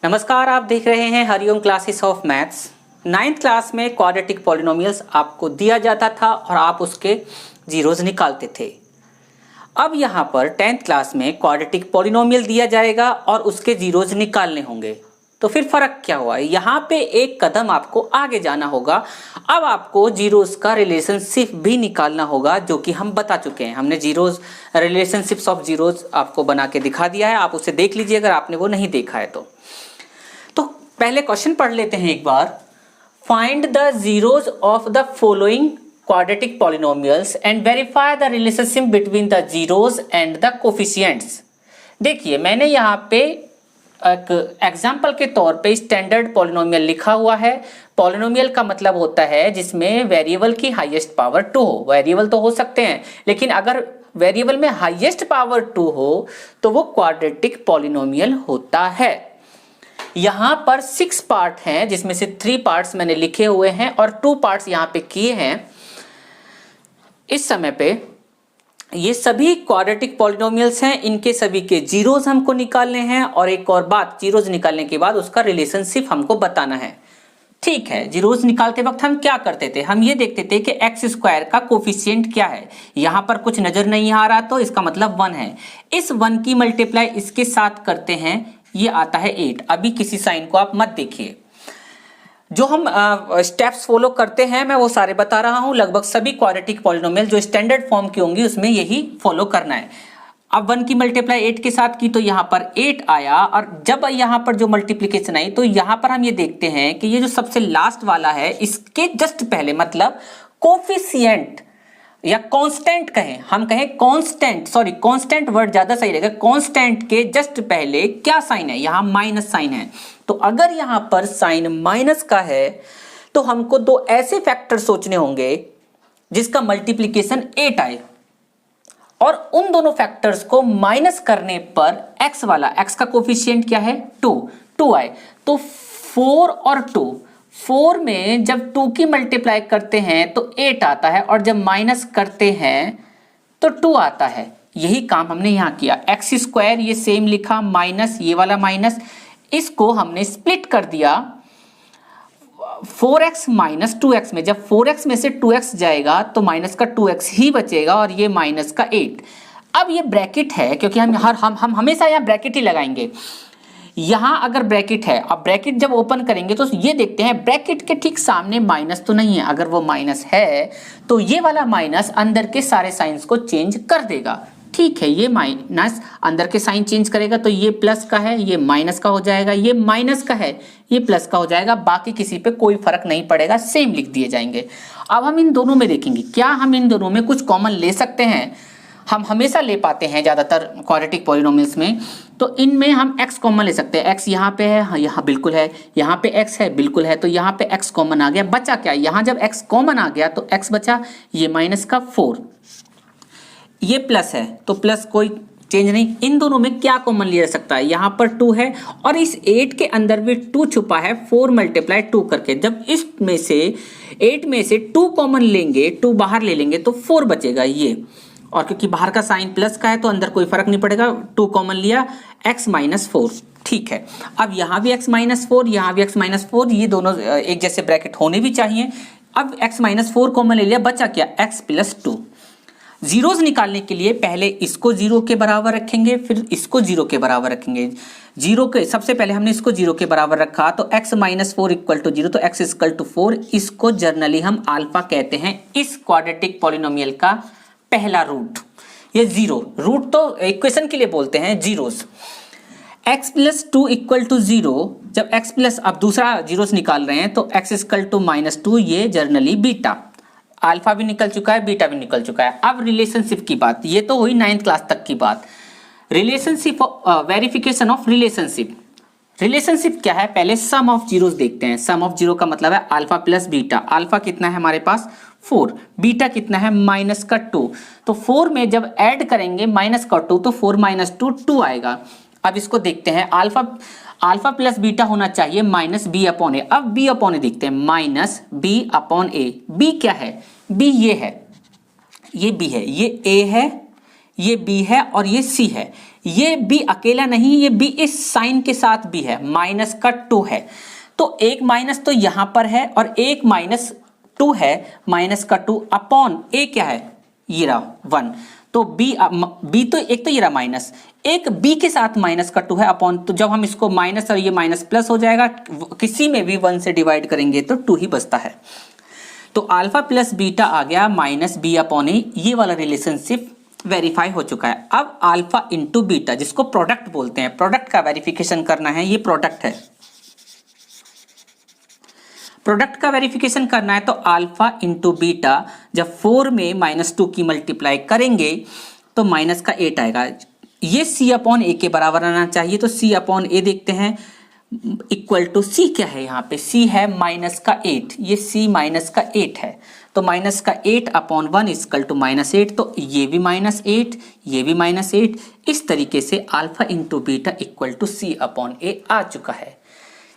नमस्कार, आप देख रहे हैं Hariom classes of maths. 9th class में क्वाड्रेटिक पॉलिनोमियल्स आपको दिया जाता था और आप उसके जीरोज निकालते थे। अब यहाँ पर 10th क्लास में क्वाड्रेटिक पॉलिनोमियल दिया जाएगा और उसके जीरोज निकालने होंगे। तो फिर फर्क क्या हुआ? यहाँ पे एक कदम आपको आगे जाना होगा। अब आपको जीरोज का रिलेशनशिप भी निकालना होगा, जो कि हम बता चुके हैं। हमने जीरोज रिलेशनशिप्स ऑफ जीरोज आपको बना के दिखा दिया है, आप उसे देख लीजिए अगर आपने वो नहीं देखा है तो पहले क्वेश्चन पढ़ लेते हैं एक बार। Find the zeros of the following quadratic polynomials and verify the relationship between the zeros and the coefficients. देखिए, मैंने यहाँ पे एक एग्जाम्पल के तौर पे स्टैंडर्ड पॉलिनोमियल लिखा हुआ है। पॉलिनोमियल का मतलब होता है जिसमें वेरिएबल की हाईएस्ट पावर 2 हो। वेरिएबल तो हो सकते हैं, लेकिन अगर वेरिएबल में हाईएस्ट पावर 2 हो तो वो क्वाड्रेटिक पॉलिनोमियल होता है। यहाँ पर 6 पार्ट हैं, जिसमें से 3 पार्ट्स मैंने लिखे हुए हैं और 2 पार्ट्स यहाँ पे किए हैं। इस समय पे ये सभी क्वाड्रेटिक पॉलिनोमियल्स हैं, इनके सभी के जीरोज हमको निकालने हैं। और एक और बात, जीरोज निकालने के बाद उसका रिलेशनशिप हमको बताना है। ठीक है, जीरोज निकालते वक्त हम क्या करते थे? हम ये देखते थे कि एक्स स्क्वायर का कोफिशिएंट क्या है। यहाँ पर कुछ नजर नहीं आ रहा तो इसका मतलब 1 है। इस 1 की मल्टीप्लाई इसके साथ करते हैं, ये आता है 8। अभी किसी साइन को आप मत देखिए। जो हम स्टेप्स फॉलो करते हैं मैं वो सारे बता रहा हूं। लगभग सभी क्वाड्रेटिक पॉलिनोमियल जो स्टैंडर्ड फॉर्म की होंगी उसमें यही फॉलो करना है। अब 1 की मल्टीप्लाई 8 के साथ की तो यहाँ पर 8 आया, और जब यहाँ पर जो मल्टीप्लिकेशन आई तो यहाँ पर हम ये देखते हैं कि ये जो सबसे लास्ट वाला है इसके जस्ट पहले, मतलब कोफिशिएंट या कांस्टेंट कहें, हम कहें कांस्टेंट, सॉरी कांस्टेंट वर्ड ज्यादा सही रहेगा। कांस्टेंट के जस्ट पहले क्या साइन है? यहाँ माइनस साइन है। तो अगर यहाँ पर साइन माइनस का है तो हमको 2 ऐसे फैक्टर सोचने होंगे जिसका मल्टीप्लिकेशन 8 आए, और उन दोनों फैक्टर्स को माइनस करने पर x वाला, x का कोफिशिएंट क्या है? 2 आए। तो 4 और 2, 4 में जब 2 की मल्टीप्लाई करते हैं तो 8 आता है, और जब माइनस करते हैं तो 2 आता है। यही काम हमने यहाँ किया। एक्स स्क्वायर ये सेम लिखा, माइनस ये वाला माइनस, इसको हमने स्प्लिट कर दिया 4x माइनस 2x में। जब 4x में से 2x जाएगा तो माइनस का 2x ही बचेगा, और ये माइनस का 8। अब ये ब्रैकेट है, क्योंकि हम हमेशा यहाँ ब्रैकेट ही लगाएंगे। यहाँ अगर ब्रैकेट है, अब ब्रैकेट जब ओपन करेंगे तो ये देखते हैं ब्रैकेट के ठीक सामने माइनस तो नहीं है। अगर वो माइनस है तो ये वाला माइनस अंदर के सारे साइंस को चेंज कर देगा। ठीक है, ये माइनस अंदर के साइन चेंज करेगा, तो ये प्लस का है ये माइनस का हो जाएगा, ये माइनस का है ये प्लस का हो जाएगा। बाकी किसी पे कोई फर्क नहीं पड़ेगा, सेम लिख दिए जाएंगे। अब हम इन दोनों में देखेंगे, क्या हम इन दोनों में कुछ कॉमन ले सकते हैं? हम हमेशा ले पाते हैं ज़्यादातर क्वाड्रेटिक पॉलिनोमियल्स में। तो इनमें हम x कॉमन ले सकते हैं। x यहाँ पे है, हाँ यहाँ बिल्कुल है, यहाँ पे x है बिल्कुल है, तो यहाँ पे x कॉमन आ गया। बचा क्या? यहाँ जब x कॉमन आ गया तो x बचा ये माइनस का 4, ये प्लस है तो प्लस कोई चेंज नहीं। इन दोनों में क्या कॉमन लिया जा सकता है? यहाँ पर 2 है, और इस 8 के अंदर भी 2 छुपा है, 4 मल्टीप्लाई 2 करके। जब इसमें से 8 में से 2 कॉमन लेंगे, 2 बाहर ले लेंगे तो 4 बचेगा ये। और क्योंकि बाहर का साइन प्लस का है तो अंदर कोई फर्क नहीं पड़ेगा, 2 कॉमन लिया, x माइनस 4। ठीक है, अब यहाँ भी x माइनस 4, यहाँ भी x माइनस 4, ये दोनों एक जैसे ब्रैकेट होने भी चाहिए। अब x माइनस 4 कॉमन ले लिया, बचा क्या? x plus 2। जीरोज निकालने के लिए पहले इसको 0 के बराबर रखेंगे, फिर इसको 0 के बराबर रखेंगे। 0 के सबसे पहले हमने इसको 0 के बराबर रखा तो x माइनस 4 इक्वल टू 0, तो x इक्वल टू 4। इसको जर्नली हम अल्फा कहते हैं, इस क्वाड्रेटिक पॉलिनोमियल का पहला रूट। ये 0 रूट तो इक्वेशन के लिए बोलते हैं zeros. x plus 2 equal to 0, जब x प्लस, अब दूसरा जीरोस निकाल रहे हैं तो x इक्वल टू माइनस 2, ये जर्नली बीटा। अल्फा भी निकल चुका है, बीटा भी निकल चुका है। अब रिलेशनशिप की बात, ये तो हुई 9th क्लास तक की बात। Relationship, verification of relationship. Relationship क्या है? पहले सम ऑफ जीरोस देखते हैं। सम ऑफ जीरो का मतलब है अल्फा प्लस बीटा। अल्फा कितना है हमारे पास? 4। बीटा कितना है? माइनस का 2। तो 4 में जब ऐड करेंगे माइनस का 2 तो 4 माइनस 2 आएगा। अब इसको देखते हैं, अल्फा प्लस बीटा होना चाहिए माइनस बी अपॉन ए। अब बी अपॉन ए देखते हैं, माइनस बी अपॉन ए। बी क्या है? बी ये है, ये बी है, ये ए है, ये b है और ये c है। ये b अकेला नहीं, ये b इस साइन के साथ भी है, माइनस का 2 है, तो एक माइनस तो यहां पर है और एक माइनस 2 है, माइनस का 2 अपॉन a क्या है, ये रहा 1, तो b तो एक तो ये रहा माइनस, एक b के साथ माइनस का 2 है अपॉन, तो जब हम इसको माइनस और ये माइनस प्लस हो जाएगा, किसी में भी 1 से डिवाइड करेंगे तो 2 ही बचता है। तो अल्फा प्लस बीटा आ गया माइनस b अपॉन ए, ये वाला रिलेशनशिप वेरीफाई हो चुका है। अब अल्फा इंटू बीटा, जिसको प्रोडक्ट बोलते हैं, प्रोडक्ट का वेरिफिकेशन करना है, ये प्रोडक्ट है, प्रोडक्ट का वेरिफिकेशन करना है तो अल्फा इंटू बीटा, जब 4 में -2 की मल्टीप्लाई करेंगे तो माइनस का 8 आएगा। ये c अपॉन ए के बराबर आना चाहिए, तो c अपॉन ए देखते हैं, इक्वल टू c क्या है, यहाँ पे c है माइनस का 8, ये c माइनस का 8 है, तो माइनस का 8 अपॉन 1 इक्वल टू -8, तो ये भी -8, ये भी -8, इस तरीके से alpha into beta equal to c upon a आ चुका है।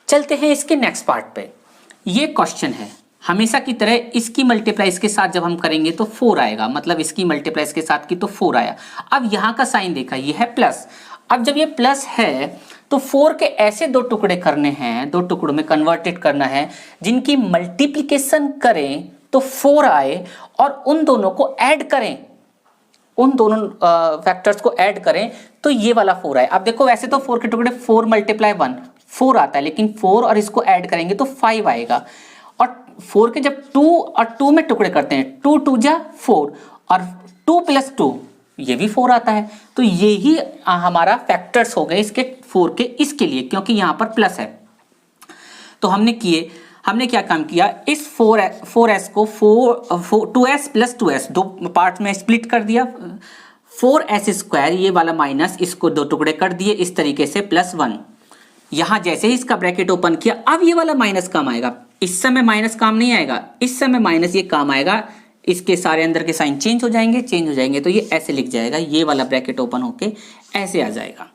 चलते हैं इसके नेक्स्ट पार्ट पे। ये क्वेश्चन है, हमेशा की तरह इसकी मल्टीप्लाई इसके साथ जब हम करेंगे तो 4 आएगा, मतलब इसकी मल्टीप्लाई इसके साथ की तो 4 आया। अब यहाँ का साइन देखा, ये है प्लस, अब जब ये प्लस है तो 4 के ऐसे दो टुकड़े करने हैं, दो टुकड़ों में कन्वर्टेड करना है जिनकी मल्टीप्लिकेशन करें तो 4 आए और उन दोनों को ऐड करें, उन दोनों फैक्टर्स को ऐड करें तो ये वाला 4 आए। अब देखो वैसे तो 4 के टुकड़े 4 × 1 4 आता है, लेकिन 4 और इसको ऐड करेंगे तो 5 आएगा, और 4 के जब 2 और 2 में टुकड़े करते हैं, 2 2 जा 4 और 2 + 2 ये भी 4 आता है, तो ये ही हमारा फैक्टर्स हो गए इसके 4 के, इसके लिए, क्योंकि यहाँ पर प्लस है। तो हमने क्या काम किया, इस 4s को 2s + 2s दो पार्ट में स्प्लिट कर दिया, 4s² ये वाला माइनस, इसको दो टुकड़े कर दिए इस तरीके से, +1। यहां जैसे ही इसका ब्रैकेट ओपन किया, अब ये वाला माइनस काम आएगा, इस समय माइनस काम नहीं आएगा, इस समय माइनस ये काम आएगा, इसके सारे अंदर के साइन चेंज हो जाएंगे, तो ये ऐसे लिख जाएगा, ये वाला ब्रैकेट ओपन होके ऐसे आ जाएगा।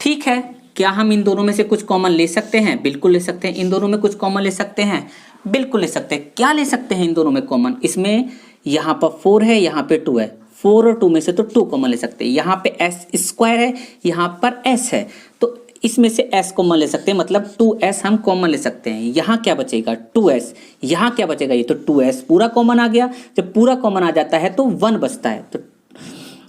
ठीक है, क्या हम इन दोनों में से कुछ कॉमन ले सकते हैं? बिल्कुल ले सकते हैं। इन दोनों में कुछ कॉमन ले सकते हैं? बिल्कुल ले सकते हैं। क्या ले सकते हैं इन दोनों में कॉमन? इसमें यहाँ पर 4 है, यहाँ पे 2 है, 4 और 2 में से तो 2 कॉमन ले सकते हैं। यहाँ पे s² है, यहाँ पर s है, तो इसमें से s कॉमन ले सकते हैं, मतलब 2s हम कॉमन ले सकते हैं। यहाँ क्या बचेगा? 2s। यहाँ क्या बचेगा? ये तो 2s पूरा कॉमन आ गया। जब पूरा कॉमन आ जाता है तो 1 बचता है, तो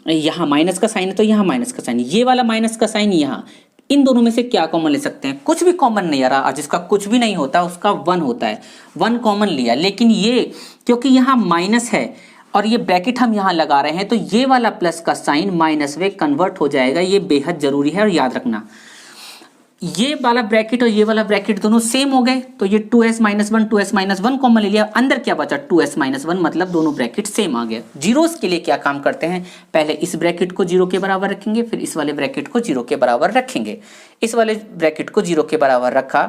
यहाँ माइनस का साइन है तो यहाँ माइनस का साइन, ये वाला माइनस का साइन यहाँ। इन दोनों में से क्या कॉमन ले सकते हैं? कुछ भी कॉमन नहीं आ रहा, और जिसका कुछ भी नहीं होता उसका 1 होता है, 1 कॉमन लिया। लेकिन ये क्योंकि यहाँ माइनस है और ये ब्रैकेट हम यहाँ लगा रहे हैं, तो ये वाला प्लस का साइन माइनस में कन्वर्ट हो जाएगा। ये बेहद जरूरी है और याद रखना, ये वाला ब्रैकेट और ये वाला ब्रैकेट दोनों सेम हो गए, तो ये 2s - 1 2s - 1 कॉमन ले लिया, अंदर क्या बचा? 2s - 1, मतलब दोनों ब्रैकेट सेम आ गया। जीरोस के लिए क्या काम करते हैं? पहले इस ब्रैकेट को 0 के बराबर रखेंगे, फिर इस वाले ब्रैकेट को 0 के बराबर रखेंगे। इस वाले ब्रैकेट को 0 के बराबर रखा,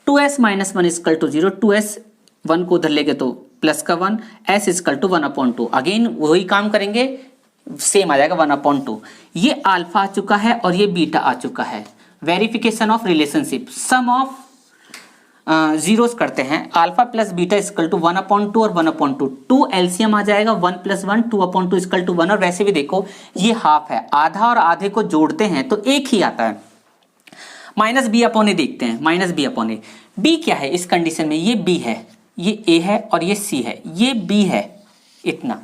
2s - 1 = 0, 2s 1 को उधर लेंगे तो प्लस का 1, s = 1/2। अगेन वही काम करेंगे, सेम आ जाएगा 1/2। ये अल्फा आ चुका है और ये बीटा आ चुका है। Verification of relationship, sum of zeros करते हैं। Alpha plus beta equal to 1/2 और 1/2, 2 एलसीएम आ जाएगा, 1 + 1 2/2 इक्वल टू 1। और वैसे भी देखो ये हाफ है, आधा और आधे को जोड़ते हैं तो एक ही आता है। -b/a देखते हैं, -b/a। b क्या है इस कंडीशन में? ये b है, ये a है और ये c है, ये b है, इतना।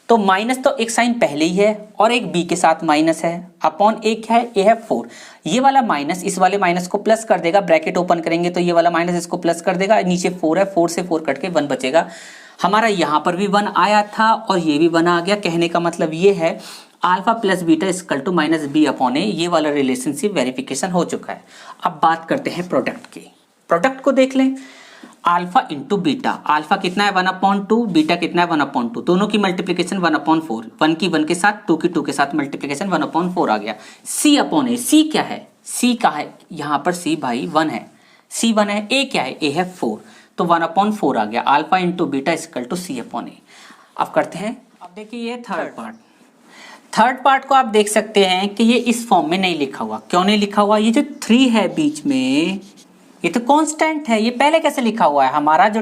तो माइनस तो एक साइन पहले ही है और एक b के साथ माइनस है, अपॉन a क्या है? a है 4। ये वाला माइनस इस वाले माइनस को प्लस कर देगा, ब्रैकेट ओपन करेंगे तो ये वाला माइनस इसको प्लस कर देगा, नीचे 4 है, 4 से 4 कट के 1 बचेगा। हमारा यहाँ पर भी 1 आया था और ये भी 1 आ गया। कहने का मतलब ये है alpha plus beta equal to -b/a, ये वाला रिलेशनशिप वेरिफिकेशन हो चुका है। अब बात करते हैं प्रोडक्ट की। प्रोडक्ट को देख लें, अल्फा इंटू बीटा, अल्फा कितना है 1/2, बीटा कितना है 1/2, दोनों की मल्टीप्लिकेशन 1/4, 1 की 1 के साथ, 2 की 2 के साथ मल्टीप्लिकेशन 1/4 आ गया। c/a, c क्या है? c का है यहाँ पर c भाई 1 है, c 1 है, a क्या है? a है 4, तो 1/4 आ गया। Alpha into beta equal to c/a। अब करते हैं, अब देखिए ये थर्ड पार्ट को आप देख सकते हैं कि ये इस फॉर्म में नहीं लिखा हुआ। क्यों नहीं लिखा हुआ? ये जो 3 है बीच में, ये तो कांस्टेंट है। ये पहले कैसे लिखा हुआ है? हमारा जो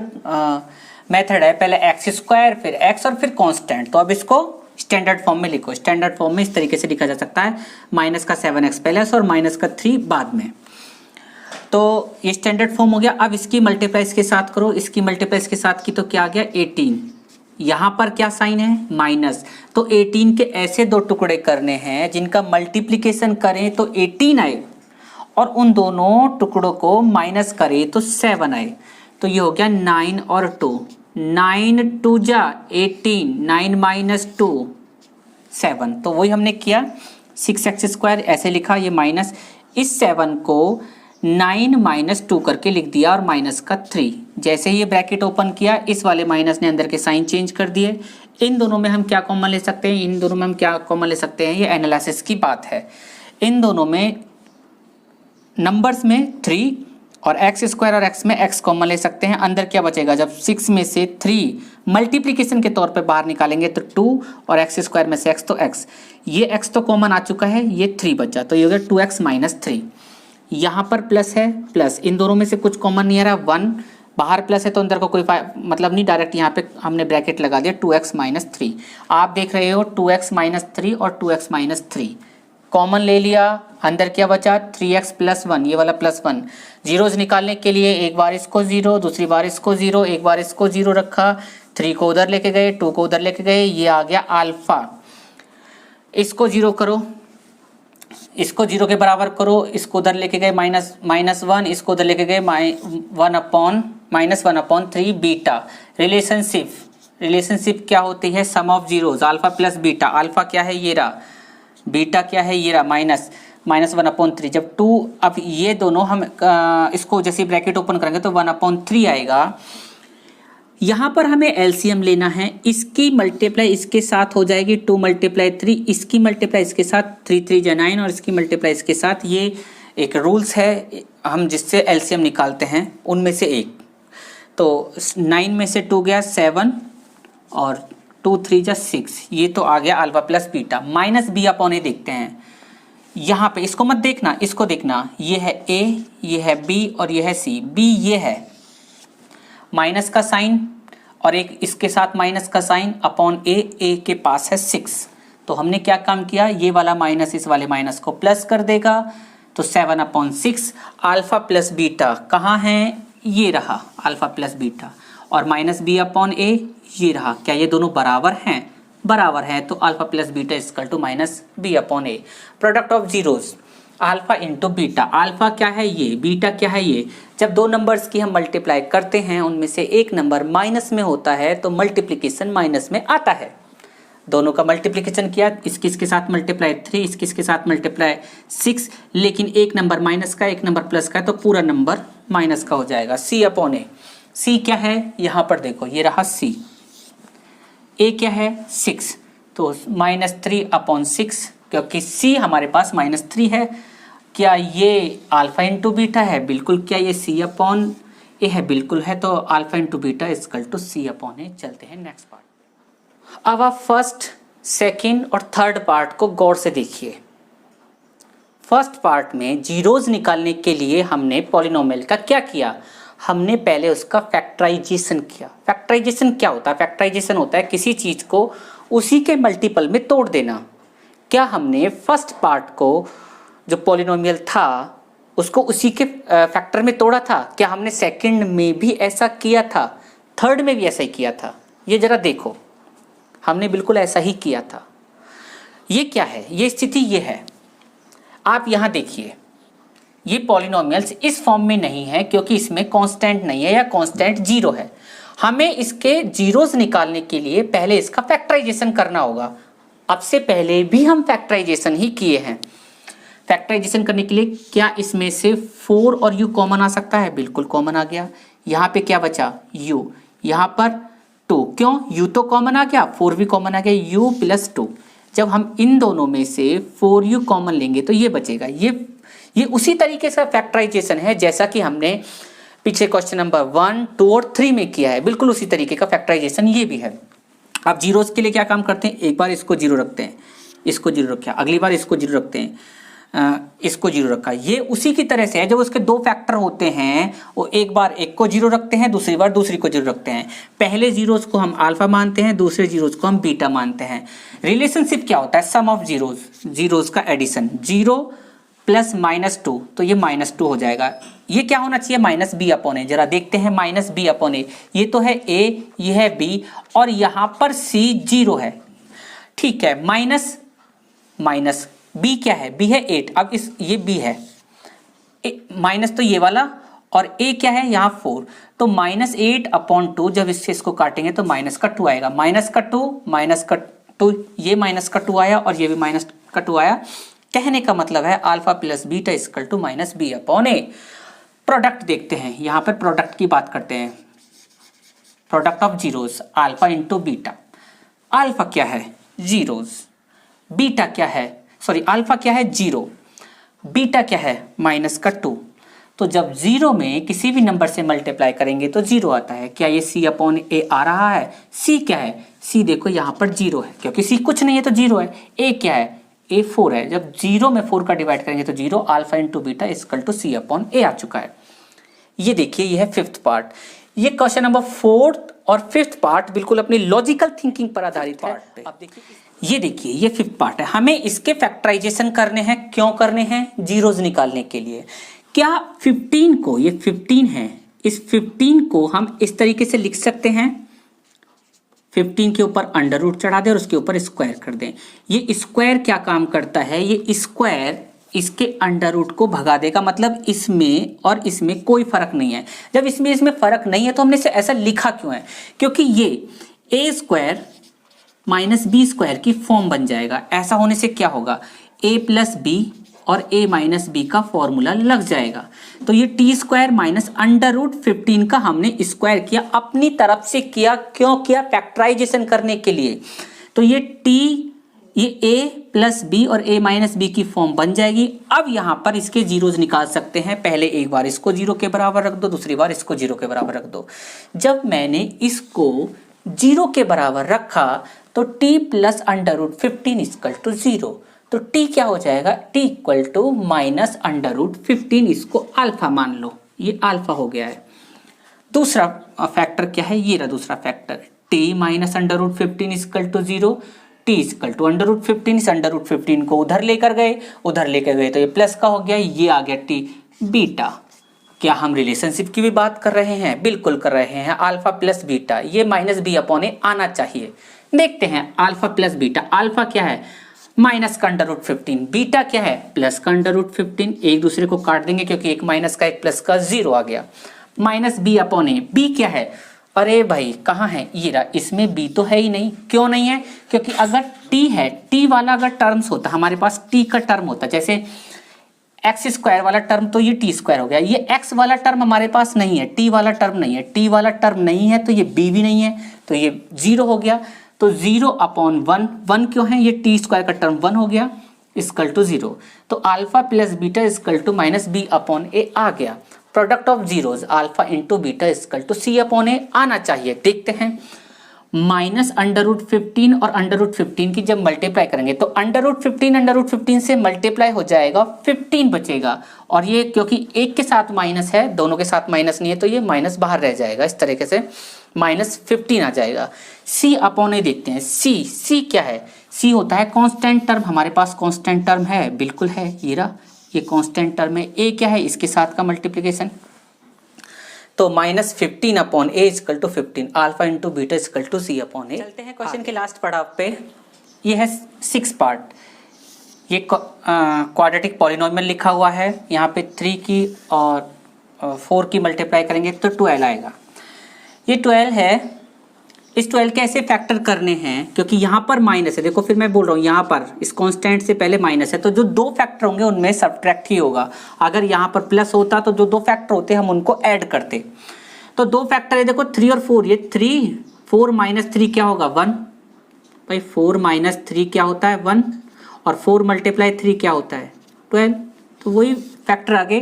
मेथड है, पहले x², फिर x और फिर कांस्टेंट। तो अब इसको स्टैंडर्ड फॉर्म में लिखो। स्टैंडर्ड फॉर्म में इस तरीके से लिखा जा सकता है, माइनस का 7x पहले और माइनस का 3 बाद में। तो ये स्टैंडर्ड फॉर्म हो गया। अब इसकी मल्टीप्लाई इसके साथ करो, इसकी मल्टीप्लाई इसके साथ की तो क्या आ गया 18। यहाँ पर क्या साइन है माइनस, तो 18 के ऐसे दो टुकड़े करने हैं जिनका मल्टीप्लिकेशन करें तो 18 आए और उन दोनों टुकड़ों को माइनस करें तो 7 आए। तो ये हो गया 9 और 2, 9 2 जा 18, 9 माइनस 2 7। तो वही हमने किया 6x² ऐसे लिखा, ये माइनस इस 7 को 9 माइनस 2 करके लिख दिया और माइनस का 3। जैसे ही ये ब्रैकेट ओपन किया इस वाले माइनस ने अंदर के साइन चेंज कर दिए। इन दोनों में हम क्या कॉमन ले सकते हैं, इन दोनों में हम क्या कॉमन ले सकते हैं, ये एनालिसिस की बात है। इन दोनों में नंबर्स में 3 और x² और x में x कॉमन ले सकते हैं। अंदर क्या बचेगा, जब 6 में से 3 मल्टीप्लिकेशन के तौर पे बाहर निकालेंगे तो 2 और x² में से x तो x, ये x तो कॉमन आ चुका है, ये 3 बचा तो ये हो गया 2x माइनस 3। यहाँ पर प्लस है, प्लस इन दोनों में से कुछ कॉमन नहीं आ रहा, 1 बाहर प्लस है तो अंदर को कोई मतलब नहीं, डायरेक्ट यहाँ पे हमने ब्रैकेट लगा दिया 2x माइनस 3। आप देख रहे हो 2x माइनस 3 और 2x माइनस 3 कॉमन ले लिया, अंदर क्या बचा 3x प्लस 1, ये वाला प्लस 1। जीरोज निकालने के लिए एक बार इसको 0, दूसरी बार इसको 0, एक बार इसको 0 रखा, 3 को उधर लेके गए, 2 को उधर लेके गए, ये आ गया अल्फा। इसको 0 करो, इसको 0 के बराबर करो, इसको उधर लेके गए माइनस 1, इसको उधर लेके गए माइनस 1/3 बीटा। रिलेशनशिप क्या होती है, sum of zeros alpha plus beta. Alpha क्या है ये रहा, बीटा क्या है ये रहा माइनस 1/3। जब 2, अब ये दोनों हम इसको जैसे ब्रैकेट ओपन करेंगे तो 1/3 आएगा। यहाँ पर हमें एलसीएम लेना है, इसकी मल्टीप्लाई इसके साथ हो जाएगी 2 × 3, इसकी मल्टीप्लाई इसके साथ 3 3 जा 9 और इसकी मल्टीप्लाई इसके साथ। ये एक रूल्स है हम जिससे एलसीएम निकालते हैं उनमें से एक। तो 9 में से 2 गया 7 और 2 3 जा 6, ये तो आ गया alpha plus beta. Minus b/a देखते हैं, यहाँ पे इसको मत देखना, इसको देखना, ये है a, ये है b और ये है c। b ये है माइनस का साइन और एक इसके साथ माइनस का साइन अपॉन a के पास है 6। तो हमने क्या काम किया, ये वाला माइनस इस वाले माइनस को प्लस कर देगा तो 7/6 अल्फा प्लस बीटा कहाँ है, ये रहा अल्फा प्लस बीटा, और माइनस b/a ये रहा। क्या ये दोनों बराबर हैं, बराबर हैं, तो alpha plus beta equal to minus b/a। Product of zeros alpha into beta, alpha क्या है ये, बीटा क्या है ये। जब दो नंबर्स की हम मल्टीप्लाई करते हैं उनमें से एक नंबर माइनस में होता है तो मल्टीप्लिकेशन माइनस में आता है। दोनों का मल्टीप्लिकेशन किया, इसके साथ मल्टीप्लाई 3, इसके साथ मल्टीप्लाई 6, लेकिन एक नंबर माइनस का एक नंबर प्लस का है तो पूरा नंबर माइनस का हो जाएगा। c/a, c क्या है यहाँ पर देखो, ये रहा c, a क्या है 6, तो -3/6, क्योंकि c हमारे पास -3 है। क्या ये अल्फा इंटू बीटा है, बिल्कुल। क्या ये c/a है, बिल्कुल है। तो alpha into beta equal to c/a। चलते हैं नेक्स्ट पार्ट। अब आप फर्स्ट, सेकंड और थर्ड पार्ट को गौर से देखिए। फर्स्ट पार्ट में जीरोज निकालने के लिए हमने पॉलिनोमियल का क्या किया, हमने पहले उसका फैक्टराइजेशन किया। फैक्टराइजेशन क्या होता है, फैक्टराइजेशन होता है किसी चीज को उसी के मल्टीपल में तोड़ देना। क्या हमने फर्स्ट पार्ट को जो पॉलिनोमियल था उसको उसी के फैक्टर में तोड़ा था? क्या हमने सेकंड में भी ऐसा किया था, थर्ड में भी ऐसा ही किया था? ये जरा देखो, हमने बिल्कुल ऐसा ही किया था। ये क्या है, ये स्थिति ये है। आप यहाँ देखिए, ये पॉलिनोमियल्स इस फॉर्म में नहीं है क्योंकि इसमें कांस्टेंट नहीं है या कांस्टेंट 0 है। हमें इसके जीरोस निकालने के लिए पहले इसका फैक्टराइजेशन करना होगा। अब से पहले भी हम फैक्टराइजेशन ही किए हैं। फैक्टराइजेशन करने के लिए क्या इसमें से 4 और u कॉमन आ सकता है? बिल्कुल कॉमन आ गया। यहाँ पे क्या बचा u, यहाँ पर 2, क्यों, u तो कॉमन आ गया, 4 भी कॉमन आ गया, u + 2। जब हम इन दोनों में से 4u कॉमन लेंगे तो ये बचेगा। ये उसी तरीके से फैक्टराइजेशन है जैसा कि हमने पीछे क्वेश्चन नंबर 1, 2 और 3 में किया है। बिल्कुल उसी तरीके का फैक्टराइजेशन ये भी है। अब जीरोस के लिए क्या काम करते हैं, एक बार इसको 0 रखते हैं, इसको 0 रखा, अगली बार इसको 0 रखते हैं, इसको जीरो रखा। ये उसी की तरह से है जब उसके दो फैक्टर होते हैं, वो एक बार एक को जीरो रखते हैं, दूसरी बार दूसरी को जीरो रखते हैं। पहले जीरोस को हम अल्फा मानते हैं, दूसरे जीरोस को हम बीटा मानते हैं। रिलेशनशिप क्या होता है? सम ऑफ जीरोस, जीरोस का एडिशन। 0 प्लस -2, तो ये -2 हो जाएगा। ये क्या होना चाहिए? माइनस बी अपॉन ए। जरा देखते हैं, माइनस बी अपॉन ए, ये तो है ए, ये है बी, और यहाँ पर सी 0 है, ठीक है। माइनस बी क्या है? बी है 8। अब इस ये बी है, माइनस तो ये वाला, और ए क्या है यहाँ 4, तो -8/2। जब इससे इसको काटेंगे तो माइनस का 2 आएगा। माइनस का 2, ये माइनस का 2 आया, और ये भी माइनस का 2 आया। कहने का मतलब है alpha plus beta equal to minus B upon A. Product देखते हैं, यहाँ पर प्रोडक्ट की बात करते हैं। Product of zeros, alpha into beta. Alpha क्या है? जीरोस। बीटा क्या है? सॉरी, अल्फा क्या है? 0। बीटा क्या है? -2। तो जब 0 में किसी भी नंबर से मल्टीप्लाई करेंगे तो 0 आता है। क्या ये c अपॉन ए आ रहा है? c क्या है? c देखो यहाँ पर 0 है, क्योंकि c कुछ नहीं है तो 0 है। a क्या है? a 4 है। जब 0 में 4 का डिवाइड करेंगे तो 0, alpha into beta equal to c upon a आ चुका है। ये देखिए, ये है 5th पार्ट। ये क्वेश्चन नंबर 4th और 5th पार्ट बिल्कुल अपनी लॉजिकल थिंकिंग पर आधारित है। अब देखिए, ये देखिए, ये 5th पार्ट है। हमें इसके फैक्टराइजेशन करने हैं। क्यों करने हैं? जीरोस निकालने के लिए। क्या 15 को, ये 15 है, इस 15 को हम इस तरीके से लिख सकते हैं, 15 के ऊपर अंडर रूट चढ़ा दें और उसके ऊपर स्क्वायर कर दें। ये स्क्वायर क्या काम करता है? ये स्क्वायर इसके अंडर रूट को भगा देगा, मतलब इसमें और इसमें कोई फर्क नहीं है। जब इसमें फर्क नहीं है तो हमने इसे ऐसा लिखा क्यों है? क्योंकि ये a square minus B square की फॉर्म बन जाएगा। ऐसा होने से क्या होगा? a प्लस बी और a माइनस बी का फॉर्मूला लग जाएगा। तो ये T square minus under root 15 का हमने स्क्वायर किया, अपनी तरफ से किया। क्यों किया? फैक्टराइजेशन करने के लिए। तो ये टी, ये a प्लस बी और a माइनस बी की फॉर्म बन जाएगी। अब यहाँ पर इसके जीरोज निकाल सकते हैं। पहले एक बार इसको 0 के बराबर रख दो, दूसरी बार इसको 0 के बराबर रख दो। जब मैंने इसको 0 के बराबर रखा तो t plus under root 15 equal to 0। तो t क्या हो जाएगा? t equal to minus under root 15, इसको अल्फा मान लो, ये अल्फा हो गया है। दूसरा फैक्टर क्या है? ये रहा दूसरा factor, t minus under root 15 equal to 0, t equal to under root 15। इस अंडर रूट 15 को उधर लेकर गए तो ये प्लस का हो गया, ये आ गया t बीटा। क्या हम रिलेशनशिप की भी बात कर रहे हैं? बिल्कुल कर रहे हैं। अल्फा प्लस बीटा, ये माइनस बी अपॉन ए आना चाहिए। देखते हैं, अल्फा प्लस बीटा। अल्फा क्या है? माइनस का अंडर रूट 15। बीटा क्या है? प्लस का अंडर रूट 15। एक दूसरे को काट देंगे क्योंकि एक माइनस का एक प्लस का 0 आ गया। माइनस बी अपॉन ए। बी क्या है? अरे भाई कहाँ है? ये रहा। इसमें b तो है ही नहीं। क्यों नहीं है? क्योंकि अगर t है, t वाला अगर टर्म्स होता, हमारे पास t का टर्म होता, जैसे एक्स स्क्वायर वाला टर्म, तो ये टी स्क्वायर हो गया। ये x वाला टर्म हमारे पास नहीं है, t वाला टर्म नहीं है। t वाला टर्म नहीं है तो ये b भी नहीं है, तो ये 0 हो गया। तो 0 अपॉन 1 क्यों है? ये t स्क्वायर का टर्म 1 हो गया, इक्वल टू 0। तो alpha plus beta equal to minus B upon a आ गया। Product of zeros, alpha into beta equal to c upon a आना चाहिए। देखते हैं, माइनस अंडर रूट 15 और अंडर रूट 15 की जब मल्टीप्लाई करेंगे तो अंडर रूट 15 से मल्टीप्लाई हो जाएगा, 15 बचेगा। और ये क्योंकि एक के साथ माइनस है, दोनों के साथ माइनस नहीं है, तो ये माइनस बाहर रह जाएगा। इस तरीके से -15 आ जाएगा। सी अपॉन ए देखते हैं। सी क्या है? सी होता है कांस्टेंट टर्म। हमारे पास कांस्टेंट टर्म है, बिल्कुल है, ये रहा, ये कांस्टेंट टर्म है। ए क्या है? इसके साथ का मल्टीप्लिकेशन। तो -15 upon a equal to 15, alpha into beta equal to c upon a. चलते हैं क्वेश्चन के लास्ट पड़ाव पे। ये है 6 पार्ट। ये क्वाड्रेटिक पॉलिनोमियल लिखा हुआ है। यहाँ पे 3 की और 4 की मल्टीप्लाई करेंगे तो 12 आएगा। ये 12 है। इस 12 कैसे फैक्टर करने हैं? क्योंकि यहाँ पर माइनस है, देखो फिर मैं बोल रहा हूँ यहाँ पर इस कांस्टेंट से पहले माइनस है, तो जो 2 फैक्टर होंगे उनमें सब्ट्रैक्ट ही होगा। अगर यहाँ पर प्लस होता तो जो 2 फैक्टर होते हम उनको ऐड करते। तो 2 फैक्टर है, देखो 3 और 4, ये 3, 4 माइनस 3 क्या होगा? 1। भाई 4 माइनस 3 क्या होता है? 1। और 4 मल्टीप्लाई 3 क्या होता है? 12। तो वही फैक्टर आगे,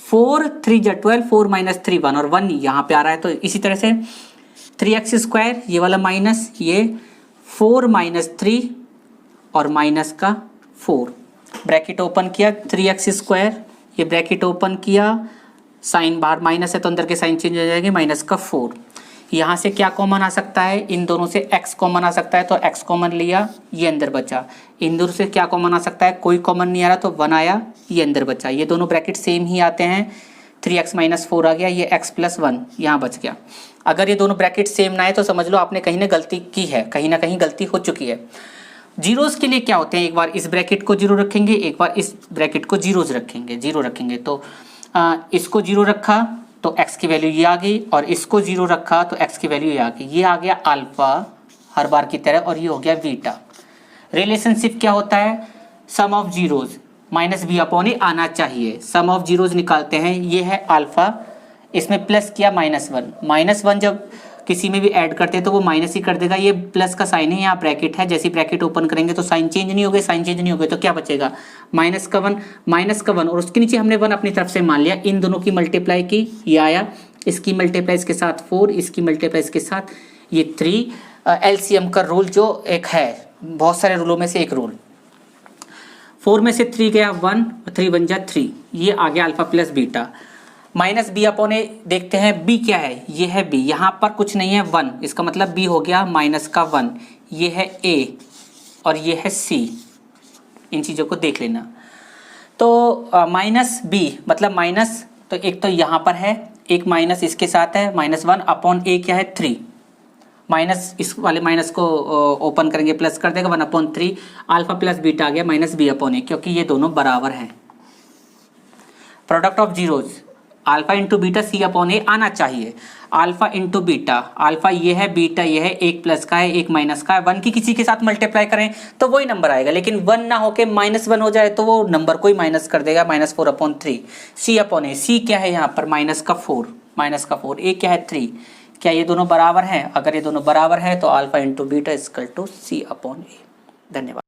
4 3 जा 12, 4 माइनस 3 1, और 1 यहाँ पे आ रहा है। तो इसी तरह से 3x स्क्वायर, ये वाला माइनस, ये 4 माइनस 3 और माइनस का 4, ब्रैकेट ओपन किया 3x², ये ब्रैकेट ओपन किया, साइन बाहर माइनस है तो अंदर के साइन चेंज हो जाएंगे, माइनस का 4। यहाँ से क्या कॉमन आ सकता है, इन दोनों से x कॉमन आ सकता है तो x कॉमन लिया, ये अंदर बचा। इन दोनों से क्या कॉमन आ सकता है, कोई कॉमन नहीं आ रहा तो 1 आया, ये अंदर बचा। ये दोनों ब्रैकेट सेम ही आते हैं, 3x - 4 आ गया, ये x + 1 यहाँ बच गया। अगर ये दोनों ब्रैकेट सेम ना आए तो समझ लो आपने कहीं ना गलती की है, कहीं ना कहीं गलती हो चुकी है। जीरोस के लिए क्या होते हैं, एक बार इस ब्रैकेट को 0 रखेंगे, एक बार इस ब्रैकेट को जीरोज रखेंगे, 0 रखेंगे तो इसको 0 रखा तो x की वैल्यू ये आ गई, और इसको 0 रखा तो x की वैल्यू ये आ गई। ये आ गया अल्फा हर बार की तरह, और ये हो गया बीटा। रिलेशनशिप क्या होता है, सम ऑफ जीरोज -b/a आना चाहिए। सम ऑफ जीरोज निकालते हैं, ये है अल्फा, इसमें प्लस किया -1। -1 जब किसी में भी ऐड करते हैं तो वो माइनस ही कर देगा, ये प्लस का साइन है, यहाँ ब्रैकेट है, जैसे ब्रैकेट ओपन करेंगे तो साइन चेंज नहीं हो गए, साइन चेंज नहीं हो गए तो क्या बचेगा, माइनस का 1, और उसके नीचे हमने 1 अपनी तरफ से मान लिया। इन दोनों की मल्टीप्लाई की, ये आया, इसकी मल्टीप्लाई इसके साथ 4, इसकी मल्टीप्लाई इसके साथ ये 3। LCM का रूल जो एक है, बहुत सारे रूलों में से एक रूल, 4 में से 3 गया 1, 3 बन जा 3, ये आ गया अल्फा प्लस बीटा। -b/a देखते हैं, b क्या है, ये है b, यहाँ पर कुछ नहीं है 1, इसका मतलब b हो गया -1। ये है a और ये है c, इन चीज़ों को देख लेना। तो -b मतलब माइनस, तो एक तो यहाँ पर है, एक माइनस इसके साथ है, -1/a क्या है 3, माइनस इस वाले माइनस को ओपन करेंगे प्लस कर देगा 1/3, अल्फा प्लस बीटा आ गया -b/a, क्योंकि ये दोनों बराबर हैं। Product of zeros alpha into beta c/a आना चाहिए। अल्फा इंटू बीटा, अल्फा ये है, बीटा ये है, एक प्लस का है एक माइनस का है, 1 की किसी के साथ मल्टीप्लाई करें तो वही नंबर आएगा, लेकिन 1 ना होके -1 हो जाए तो वो नंबर को ही माइनस कर देगा, -4/3। c/a, c क्या है यहाँ पर -4, a क्या है 3। क्या ये दोनों बराबर हैं, अगर ये दोनों बराबर हैं तो alpha into beta equal to c/a। धन्यवाद।